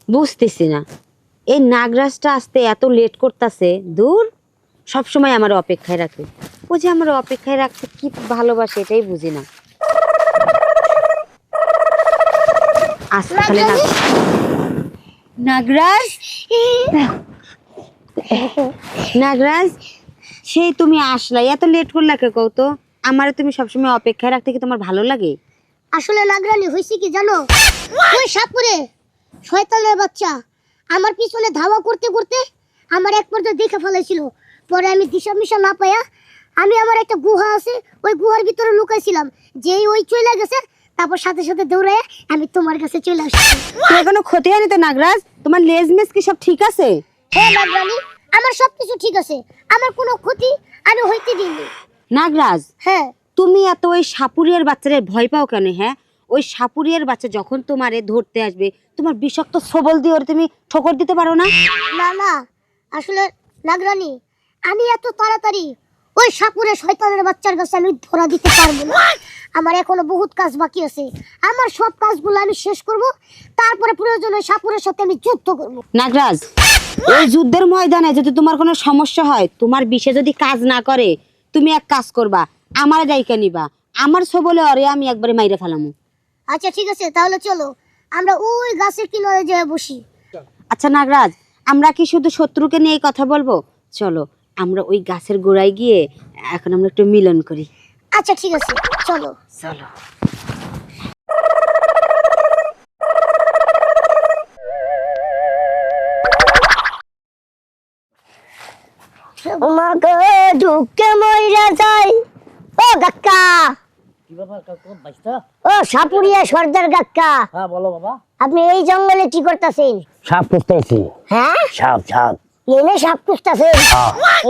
বুঝতেছি না, এই নাগরাজটা আসতে এত লেট করতেছে। দূর, সব সময় আমার অপেক্ষায় রাখে। ও যে আমার অপেক্ষায় রাখতে কি ভালোবাসে এটাই বুঝি না। আসতে তাহলে নাগরাজ, নাগরাজ, সেই তুমি আসলা, এত লেট করলা কে কও তো? আমারে তুমি সবসময় অপেক্ষায় রাখতে কি তোমার ভালো লাগে? আসলে নাগরানি হইছে কি জানো, ওই সাপুরে শয়তানের বাচ্চা আমার পিছনে ধাওয়া করতে করতে আমার এক পর্যায়ে দেখে ফেলেছিল। পরে আমি দিশা মিশা না পাইয়া আমি আমার একটা গুহা আছে ওই গুহার ভিতরে লুকাইছিলাম। যেই ওই চলে গেছে তারপর সাথে সাথে দৌড়ে আমি তোমার কাছে চলে আসছি। তোমার কোনো ক্ষতি হয়নি তো নাগরাজ? তোমার লেজমেস কি সব ঠিক আছে? হ্যাঁ নাগরানি, আমার সবকিছু ঠিক আছে, আমার কোনো ক্ষতি আমি হইতে দিইনি। নাগরাজ, হ্যাঁ তুমি এত ওই সাপুরিয়ার বাচ্চাদের ভয় পাও কেন? হ্যাঁ, ওই সাপুরিয়ার বাচ্চা যখন তোমারে ধরতে আসবে, তোমার বিষাক্ত সবল দিয়ে ওরে তুমি ঠোকর দিতে পারো না? না না, আসলে নাগরানি আমি এত তাড়াতাড়ি ওই সাপুরে শয়তানের বাচ্চার কাছে আমি ধরা দিতে পারবো না। আমার এখনো বহুত কাজ বাকি আছে, আমার সব কাজগুলো আমি শেষ করব, তারপরে প্রয়োজনে সাপুরের সাথে আমি যুদ্ধ করব। নাগরাজ, ওই যুদ্ধের ময়দানে যদি তোমার কোনো সমস্যা হয়, তোমার বিষে যদি কাজ না করে, তুমি এক কাজ করবা, আমার ডাইকা নিবা, আমার সবলে অরে আমি একবারে মাইরে ফেলামু। আচ্ছা ঠিক আছে, তাহলে চলো আমরা ওই গাছের কিনারে যেয়ে বসি। আচ্ছা নাগরাজ, আমরা কি শুধু শত্রুকে নিয়ে কথা বলবো? চলো আমরা ওই গাছের গোড়ায় গিয়ে এখন আমরা একটু মিলন করি। আচ্ছা ঠিক আছে, চলো চলো। আমাকে ঢুকে মইরা যাই। ও কাকা, কি ব্যাপার কাকু বাইস্তা? ও সাপুরিয়া সর্দার কাকা, হ্যাঁ বলো বাবা। আপনি এই জঙ্গলে কি করতেছেন? সাপ খুঁজতেছি। হ্যাঁ সাপ সাপ। এনে সাপ খুঁজতেছেন?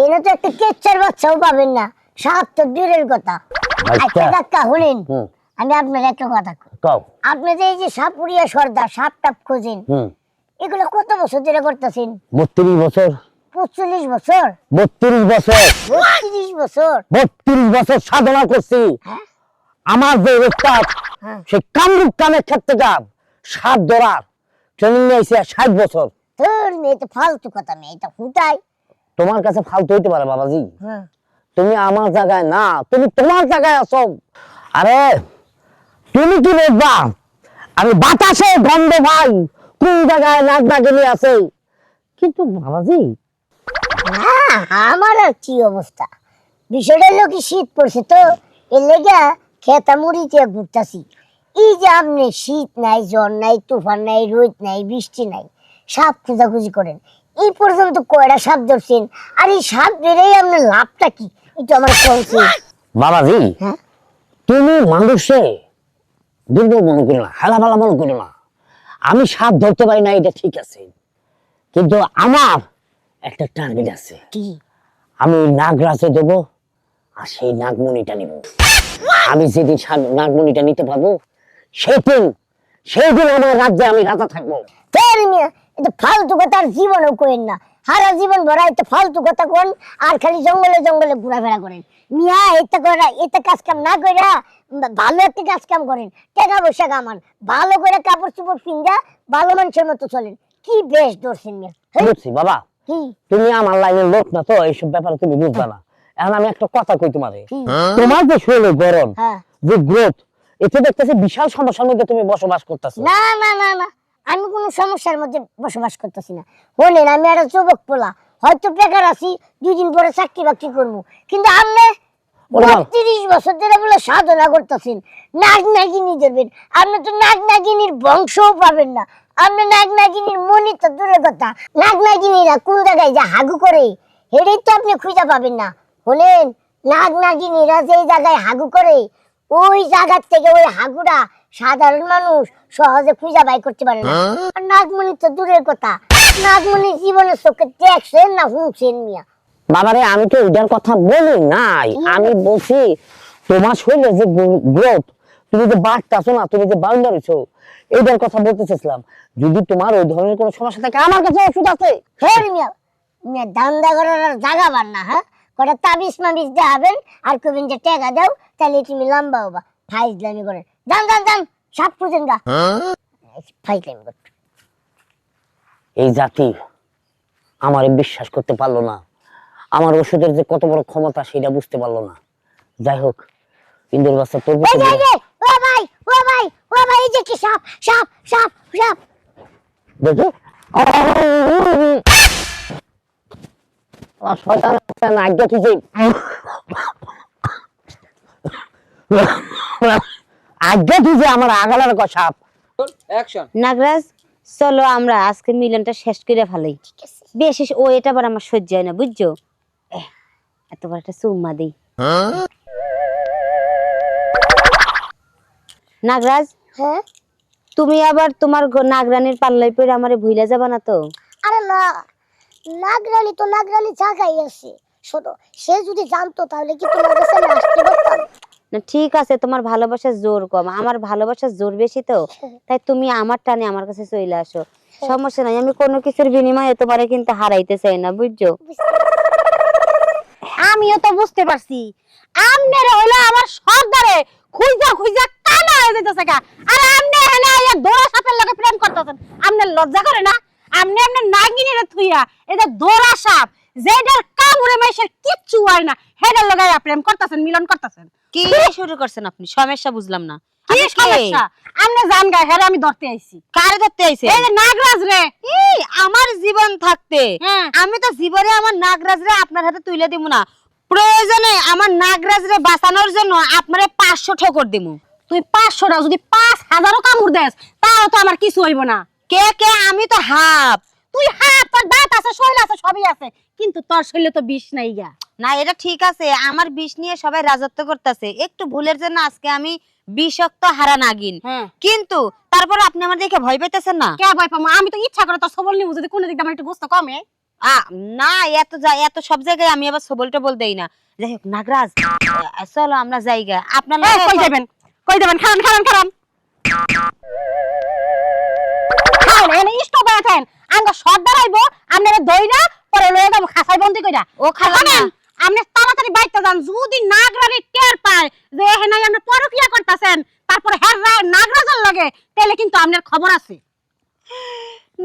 এনে তো একটা কেচ্চার বাচ্চাও পাবেন না, সাপ তো দূরের কথা। আচ্ছা কাকা শুনেন, আমি আপনার একটা কথা কই। কও। আপনি যে এই যে সাপুরিয়া সর্দার সাপ টাপ খোঁজেন, এগুলো কত বছর ধরে করতেছেন? 32 বছর। 45 বছর? 32 বছর। 32 বছর? 32 বছর সাধনা করছি। হ্যাঁ আমার যে উস্তাদ, হ্যাঁ। সে কামরূপ কামের ক্ষেত্রে গাব সাপ ধরার ট্রেনিং নিয়েছে 60 বছর। তোর মেয়ে তো ফালতু কথা, মেয়ে এটা ফুটাই। তোমার কাছে ফালতু হইতে পারে বাবাজি, হ্যাঁ তুমি আমার জায়গায় না, তুমি তোমার জায়গায় আছো। আরে তুমি কি দেখবা, আমি বাতাসে গন্ধ ভাই কোন জায়গায় নাক নাগিনি আছে। কিন্তু বাবাজি হ্যাঁ, আমার আর কি অবস্থা, বিষয়টা হলো কি শীত পড়ছে তো এর লেগা খেতা মুড়িতে ঘুরতাছি। এই যে আপনি শীত নাই, জ্বর নাই, তুফান নাই, রোদ নাই, বৃষ্টি নাই, সাপ খোঁজাখুঁজি করেন, এই পর্যন্ত কয়টা সাপ ধরছেন? আর এই সাপ ধরেই আপনার লাভটা কি একটু আমার বলছে। বাবাজি, হ্যাঁ তুমি মানুষে দুর্বল মনে করো না, হেলাফেলা মনে করো না। আমি সাপ ধরতে পারি না এটা ঠিক আছে, কিন্তু আমার একটা টার্গেট আছে। কি? আমি নাগরাজে দেবো আর সেই নাগমণিটা নিব। আমি যেদিন নাগমণিটা নিতে পারবো সেদিন সেদিন আমার রাজ্যে আমি রাজা থাকবো। তোর মিয়া এটা ফালতু কথা আর জীবনেও করেন না, সারা জীবন ভরা এটা ফালতু কথা কোন আর খালি জঙ্গলে জঙ্গলে ঘোরাফেরা করেন। মিয়া এটা করা এটা কাজ কাম না কইরা ভালো একটা কাজ কাম করেন, টাকা পয়সা কামান, ভালো করে কাপড় চোপড় পিন্দা ভালো মানুষের মতো চলেন। কি বেশ ধরছেন মিয়া। হেই, বুঝছি বাবা, কি তুমি আমার লাইনের লোক না তো, এইসব ব্যাপারে তুমি বুঝবা না। এখন আমি একটা কথা কই তোমারে, কি? তোমার যে শরীরে গরম, হ্যাঁ। যে গ্রোথ, এতে দেখতেছি বিশাল সমস্যার মধ্যে তুমি বসবাস করতেছো। না না না না, আমি কোনো সমস্যার মধ্যে বসবাস করতেছি না। বলেন আমি একটা যুবক পোলা, হয়তো বেকার আছি, 2 দিন পরে চাকরি বাকরি করবো, কিন্তু আপনি 32 বছর ধরে বলে সাধনা করতেছেন, নাগ নাগিনী ধরবেন, আপনি তো নাগ নাগিনীর বংশও পাবেন না, আপনি নাগ নাগিনীর মনি তো দূরের কথা, নাগ নাগিনীরা কোন জায়গায় যে হাগু করে এটাই তো আপনি খুঁজে পাবেন না। বলেন নাগ নাগিনীরা যে জায়গায় হাগু করে ওই জায়গা থেকে ওই হাগুটা সাধারণ মানুষ সহজে খুঁজে বাই করতে পারে না। আর নাগমণি তো দূরের কথা, নাগমণি জীবনের চোখে দেখছেন না শুনছেন মিয়া? বাবারে আমি তো ওইটার কথা বলি নাই, আমি বলছি তোমার শরীরে যে গ্রোথ, তুমি যে বাড়তেছো না, তুমি যে বাউন্ডার হইছো, এইটার কথা বলতে চাইছিলাম। যদি তোমার ওই ধরনের কোনো সমস্যা থাকে আমার কাছে ওষুধ আছে। হ্যাঁ মিয়া, মিয়া দান্দা করার আর জায়গা পান না। হ্যাঁ কটা তাবিজ মাবিজ দেখাবেন আর কবেন যে টাকা দাও তাহলে তুমি লম্বা হবা, ফাইজলামি করেন। যান যান যান, সাপ খুঁজেন গা, ফাইজলামি করতে। এই জাতি আমারে বিশ্বাস করতে পারলো না, আমার ওষুধের যে কত বড় ক্ষমতা সেটা বুঝতে পারলো না। যাই হোক, ইন্দুর বাচ্চা তোর এই বুঝতে যে, এই যে, ও ভাই ও ভাই ও ভাই, এই যে কি সাপ সাপ সাপ সাপ। দেখো আমার শয়তান একটা নাগ্য তুই যে আজ্ঞা তুই যে আমার আগালার সাপ। অ্যাকশন। নাগরাজ, চলো আমরা আজকে মিলনটা শেষ করে ফেলাই। বেশি ও এটা আবার আমার সহ্য হয় না, বুঝছো? এত বড় একটা চুম্মা দেই। নাগরাজ, হ্যাঁ তুমি আবার তোমার নাগরানির পাল্লাই পড়ে আমারে ভুইলা যাবা না তো? আরে না, নাগরানি তো নাগরানি জায়গায় আছে, শোনো সে যদি জানতো তাহলে কি তোমার কাছে আমি আসতে পারতাম? না ঠিক আছে, তোমার ভালোবাসার জোর কম, আমার ভালোবাসার জোর বেশি তো, তাই তুমি আমার টানে আমার কাছে চলে আসো। সমস্যা নাই, আমি কোনো কিছুর বিনিময়ে তোমারে কিন্তু হারাইতে চাই না, বুঝছো? আমিও তো বুঝতে পারছি আমনের হইলো আমার সর্দারে খুঁজা খুঁজা কানা হয়ে যাইতেছে গা। আর আমনে হেলে আইয়া দোরা সাপের লগে প্রেম করতেছেন, আমনে লজ্জা করে না? আমনে আমনে নাগিনের থুইয়া এটা দোরা সাপ যেটার কামড়ে মাইশের কিচ্ছু হয় না, হেডার লগে আইয়া প্রেম করতেছেন, মিলন করতেছেন। কি শুরু করছেন আপনি? সমস্যা বুঝলাম না। কি আপনি কে? সমস্যা? আমনে জান গা হেরে আমি ধরতে আইছি। কারে ধরতে আইছে? এই যে নাগরাজ রে। এই আমার জীবন থাকতে হ্যাঁ। আমি তো জীবনে আমার নাগরাজরে আপনার হাতে তুলে দিব না। প্রয়োজনে আমার নাগরাজরে বাঁচানোর জন্য আপনারে 500 ঠোকর দিমু। তুই 500 না, যদি 5000ও কামড় দেস তাও তো আমার কিছু হইব না। কে কে? আমি তো হাফ। তুই হাত, তোর দাঁত আছে, শৈল আছে, সবই আছে, কিন্তু তোর শৈলে তো বিষ নাই গা। না এটা ঠিক আছে, আমার বিষ নিয়ে সবাই রাজত্ব করতেছে, একটু ভুলের জন্য আজকে আমি বিষাক্ত হারা নাগিন। হ্যাঁ। কিন্তু তারপর আপনি আমার দেখে ভয় পাইতেছেন না? কে ভয় পাবো? আমি তো ইচ্ছা করে তোর সবল নিব, যদি কোনো দিক দিয়ে আমার একটু গোস্ত কমে। না এত সব জায়গায় আমি আবার সবলটা বল দেই না। যাই হোক নাগরাজ, চলো আমরা যাইগা। আপনার এই, কই যাবেন? কই যাবেন? খারান খারান খারান খান এনে স্টপ আছেন। আঙ্গ সর্দার আইবো, আপনারে দইরা পরে লয়ে যাব খাসাই বন্দি কইরা। ও খালাম না। আপনি তাড়াতাড়ি বাইতে যান, যদি নাগরানি টের পায় যে এখানে আপনি পরকিয়া করতেছেন, তারপরে হ্যাঁ নাগরাজের লগে, তাহলে কিন্তু আপনার খবর আছে।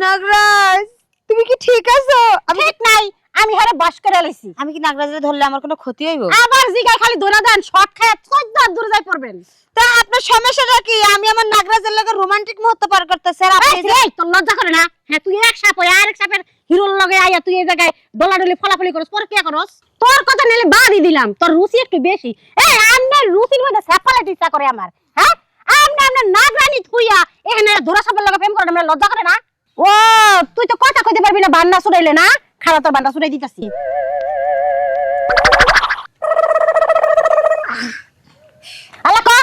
নাগরাজ, তুমি কি ঠিক আছো? ঠিক নাই, আমি হারে বাস করে লাইছি। আমি কি নাগরাজরে ধরলে আমার কোনো ক্ষতি হইব? আবার জিগায় খালি দৌড়া দেন, শর্ট খায় 14 হাত দূরে যাই পড়বেন। তা আপনার সমস্যাটা কি? আমি আমার নাগরাজের লগে রোমান্টিক মুহূর্ত পার করতেছি আর আপনি এই, তোর লজ্জা করে না? হ্যাঁ, তুই এক সাপ হয়ে আরেক সাপের হিরোর লগে আইয়া তুই এই জায়গায় দলাডলি ফলাফলি করস, পরে কি করস? তোর কথা নিলে বাদই দিলাম, তোর রুচি একটু বেশি। এই আমনের রুচির মধ্যে সেপালেট ইচ্ছা করে আমার। হ্যাঁ, আমনে নাগরানি থুইয়া এখানে দোরা সাপের লগে প্রেম করে, আমার লজ্জা করে না? ও, তুই তো কথা কইতে পারবি না, বান্না ছুড়াইলে না? খারাপ, তোর বান্না ছুড়াই দিতাছি। আলাকা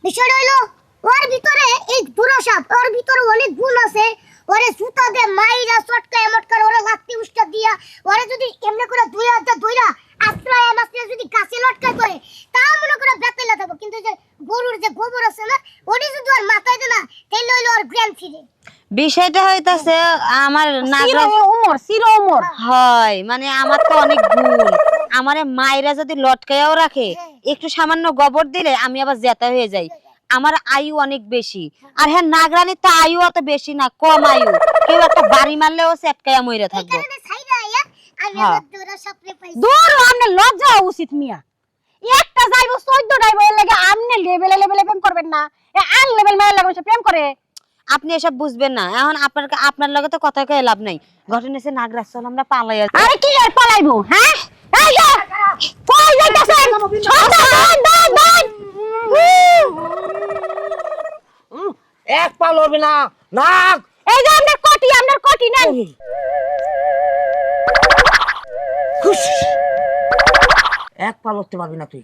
বিষয়টা হইলো ওর ভিতরে এই দুরাসাপ, ওর ভিতরে অনেক গুণ আছে। ওরে সুতা দে মাইরা চটকা এমটকা ওরে লাত্তি উস্কা দিয়া ওরে যদি এমনি করে দুইরা আশ্রয় মাসে যদি গাছে লটকায় করে তাও মনে করে বেতাইলা থাকবো, কিন্তু যে গরুর যে গোবর আছে না ওরে যদি ওর মাথায় দে না তাইলে হইলো ওর জ্ঞান ফিরে। বিষয়টা হইতাছে আমার নাগরাজ সিরো ওমর হয়, মানে আমার তো অনেক গুণ। আমারে মায়েরা যদি লটকায়াও রাখে, একটু সামান্য গোবর দিলে আমি আবার জেতা হয়ে যাই। আমার আয়ু অনেক বেশি। আর হ্যাঁ, নাগরানির তো আয়ু অত বেশি না, কম আয়ু। কেউ একটা বাড়ি মারলেও সেটকায়া মইরা এই থাকবো। কারণে ছাইরা আইয়া আমি হ্যাঁ। আমার দুরাসাপরে পাইছি। দূর, আমনে লজ্জা হওয়া উচিত মিয়া। একটা যাইবো 14 ডাইবো, এর লাগে আমনে লেভেলে প্রেম করবেন না? এ আন লেভেল মেয়ের লাগে প্রেম করে। আপনি এসব বুঝবেন না। এখন আপনার লগে তো কথা কয়ে লাভ নাই। ঘটনা হচ্ছে নাগরাজ, চল আমরা পালাই। আরে কি আর পালাইবো? হ্যাঁ, এই যে কই যাইতাছেন? সন্তান দান দান। এক পা লড়বে না নাক। এই যে আপনার কোটি নেন। এক পা লড়তে পারবি না তুই।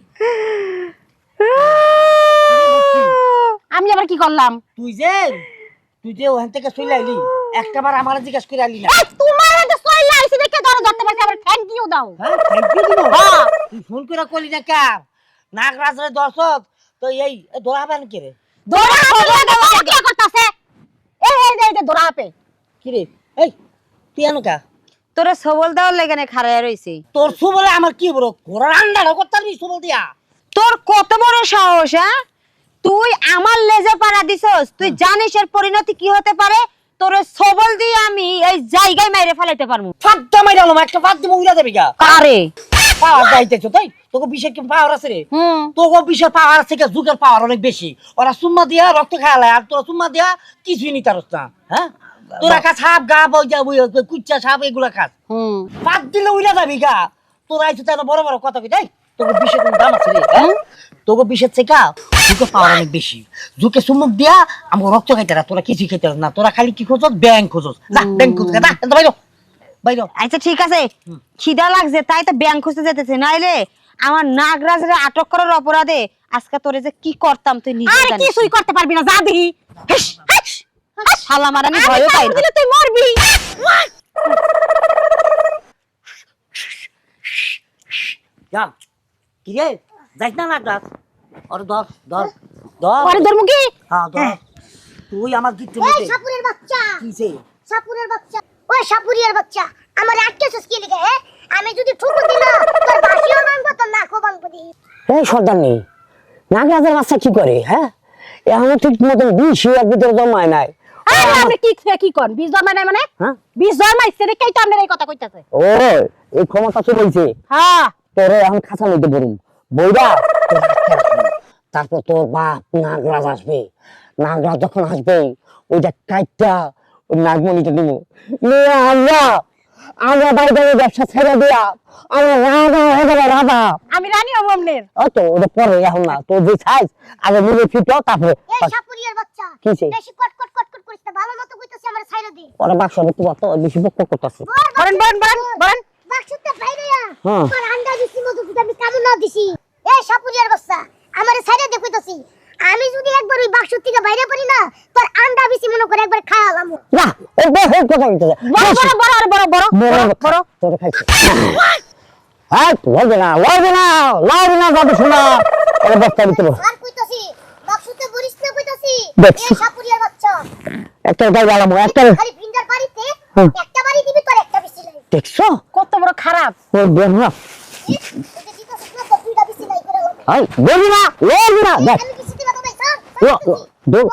আমি আবার কি করলাম? তুই যে ওখান থেকে চলে আইলি, একটাবার আমার জিজ্ঞাসা করে আইলি না। এই তোমার যে সইলা আইছে দেখে ধরতে পারছি, আবার থ্যাংক ইউ দাও। হ্যাঁ, থ্যাংক ইউ দিব। হ্যাঁ, তুই ফোন করে কইলি না কার? নাগরাজের দর্শক তো এই দোড়াবেন কে রে? দৌড়া কি করতাছে? এই যে দৌড়া আপে। কি রে? এই তুই এনো কা? তোরা সবল দেওয়ার লেগে না খাড়ায় রইছি। তোর সুবলে আমার কি বড় ঘোড়ার আন্ডার করতারবি সুবল দিয়া? তোর কত বড় সাহস? হ্যাঁ, তুই আমার লেজে পাড়া দিছস? তুই জানিস এর পরিণতি কি হতে পারে? তোরে সবল দিয়ে আমি এই জায়গায় মাইরে ফেলাইতে পারবো। ফাঁদটা মাইরা হলো একটা ফাঁদ দিয়ে উড়া যাবে গা আরে পাওয়ার যাইতেছো তাই তোকে বিশেষ কি পাওয়ার আছে রে তোকে বিশেষ পাওয়ার আছে কি যুগের পাওয়ার অনেক বেশি ওরা সুম্মা দিয়া রক্ত খাওয়ালে আর তোরা সুম্মা দিয়া কিছুই নি তারস না হ্যাঁ তোরা খাস সাপ গা বইয়া কুচ্চা সাপ এগুলা খাস ফাঁদ দিলে উড়া যাবি গা তোরা আইছো তাহলে বড় বড় কথা কই তাই তোকে বিশেষ কোনো দাম আছে রে হ্যাঁ তোকে বিশেষ থেকে যুগের পাওয়ার অনেক বেশি যুগে সুমুক দিয়া আমাকে রক্ত খাইতে না তোরা কিছুই খাইতে না তোরা খালি কি খোঁজস ব্যাংক খোঁজস যা ব্যাংক খোঁজ যা বাইরো বাইরো আচ্ছা ঠিক আছে, খিদা লাগছে তাই তো ব্যাংক খুঁজতে যেতেছে, নাইলে আমার নাগরাজরে আটক করার অপরাধে আজকে তোরে যে কি করতাম তুই নিজে আরে জানিস। কিছুই করতে পারবি না, যা দেখি। শালা মার আমি ভয় পাই না। দিলে তুই মরবি। যা কি রে যাইস না নাগরাজ আর ধর ধর ধর পরে ধরমু কি? হ্যাঁ ধর তুই আমার গিট্টু এই মধ্যে সাপুরের বাচ্চা, কিছে সাপুরের বাচ্চা, ওই সাপুরিয়ার বাচ্চা আমার আটকেছিস কি লিখে? হ্যাঁ আমি যদি ঠুকুর দিলাম তোর বাসিও ভাঙবো তোর নাকও ভাঙবো দি। এই সর্দার নেই নাগরাজের বাচ্চা কি করে হ্যাঁ এখন ঠিক মতন বিষ এর ভিতরে জমায় নাই আরে আপনি কি কোন? 20 জন্মায় নাই মানে? হ্যাঁ 20 জন্মাইছে দেখেই তো আপনার এই কথা কইতাছে। ও এই ক্ষমতা চলে হইছে হ্যাঁ তোরে এখন খাঁচা মধ্যে পড়ুম বইরা তোর আটকে রাখবো। তারপর তোর বাপ নাগরাজ আসবে নাগরাজ যখন আসবে ওইটা কাইটটা ওই নাগমণিটা দিব নিয়ে আমরা আমরা বাইরে ব্যবসা ছেড়ে দিয়া আমরা রাজা হয়ে যাবে রাজা আমি রানী হব আমনের। ও তো ওটা পরে এখন না তোর যে সাইজ আগে নিজে ফিটো তারপরে এই সাপুরিয়ার বাচ্চা কিছে বেশি কট কট কট কট করিস না, ভালো মতো কইতাছি আমার ছাইরা দি। ওরা বাক্স ভর্তি করতো বেশি বক করতেছে বলেন বলেন বলেন বলেন। বাক্সতে বাইরে আ হ্যাঁ। তোর আন্ডা দিছি মধু আমি কামু না দিছি। এই সাপুরিয়ার বাচ্চা আমারে ছাইরা দে কইতাছি, আমি যদি একবার ওই বাক্স থেকে বাইরে পারি না তোর আন্ডা দিছি মনে করে একবার খাওয়ালাম। না ও বহুত কথা কইতে বড় বড় বড় আর বড় বড় বড়। তোর খাইছে হ্যাঁ লড়বে না লড়বে না লড়বে না কথা শোনা ওরা বস্তা দিতে আর কইতাছি বাক্সতে বরিস না কইতাছি। দেখছি। এই সাপুরিয়ার বাচ্চা একটা গাই গেলাম একটা খালি ফিঙ্গার বাড়িতে হ্যাঁ। একটা বাড়ি দিবি তোর একটা বেশি নাই। দেখছো কত বড় খারাপ। ওর বেরনা এটা দিতাছিস না তো দুইটা বেশি নাই করে। আই বেরনা লড়বে না দেখ আমি কিছু দিবা তো ভাই স্যার লো দৌড়